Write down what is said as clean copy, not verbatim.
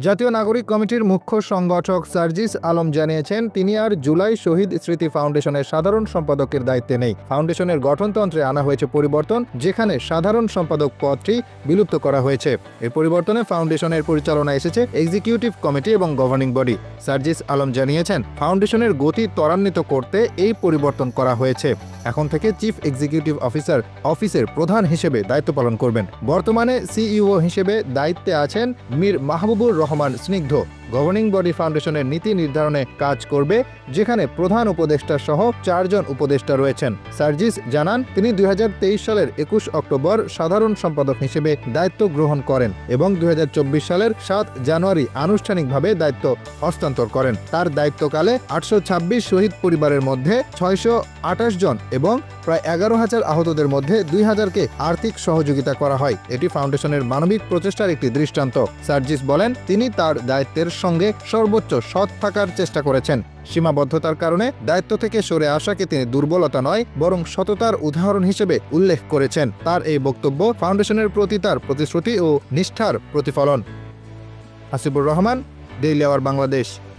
জাতীয় নাগরিক কমিটির মুখ্য সংগঠক সার্জিস আলম জানিয়েছেন, তিনি আর জুলাই শহীদ স্মৃতি ফাউন্ডেশনের সাধারণ সম্পাদকের দায়িত্বে নেই। ফাউন্ডেশনের গঠনতন্ত্রে আনা হয়েছে পরিবর্তন, যেখানে সাধারণ সম্পাদক পদটি বিলুপ্ত করা হয়েছে। এই পরিবর্তনে ফাউন্ডেশনের পরিচালনা এসেছে এক্সিকিউটিভ কমিটি এবং গভর্নিং বডি। সার্জিস আলম জানিয়েছেন, ফাউন্ডেশনের গতি ত্বরান্বিত করতে এই পরিবর্তন করা হয়েছে। এখন থেকে চিফ এক্সিকিউটিভ অফিসার অফিসের প্রধান হিসেবে দায়িত্ব পালন করবেন। বর্তমানে সিইও হিসেবে দায়িত্বে আছেন মীর মাহবুবুর রহমান স্নিগ্ধ। গভর্নিং বডি ফাউন্ডেশনের নীতি নির্ধারণে কাজ করবে, যেখানে প্রধান উপদেষ্টা সহ 4 জন উপদেষ্টা রয়েছেন। সার্জিস জানান, তিনি 2023 সালের 21 অক্টোবর সাধারণ সম্পাদক হিসেবে দায়িত্ব গ্রহণ করেন এবং 2024 সালের 7 জানুয়ারি আনুষ্ঠানিকভাবে দায়িত্ব হস্তান্তর করেন। তার দায়িত্বকালে 826 শহীদ পরিবারের মধ্যে 628 জন এবং প্রায় 11,000 আহতদের মধ্যে 2,000কে আর্থিক সহযোগিতা করা হয়। এটি ফাউন্ডেশনের মানবিক প্রচেষ্টার একটি দৃষ্টান্ত। সার্জিস বলেন, তিনি তার দায়িত্বের সঙ্গে সর্বোচ্চ সৎ থাকার চেষ্টা করেছেন। সীমাবদ্ধতার কারণে দায়িত্ব থেকে সরে আসাকে তিনি দুর্বলতা নয়, বরং সততার উদাহরণ হিসেবে উল্লেখ করেছেন। তার এই বক্তব্য ফাউন্ডেশনের প্রতি তার প্রতিশ্রুতি ও নিষ্ঠার প্রতিফলন। Hasibur Rahman, daily our Bangladesh.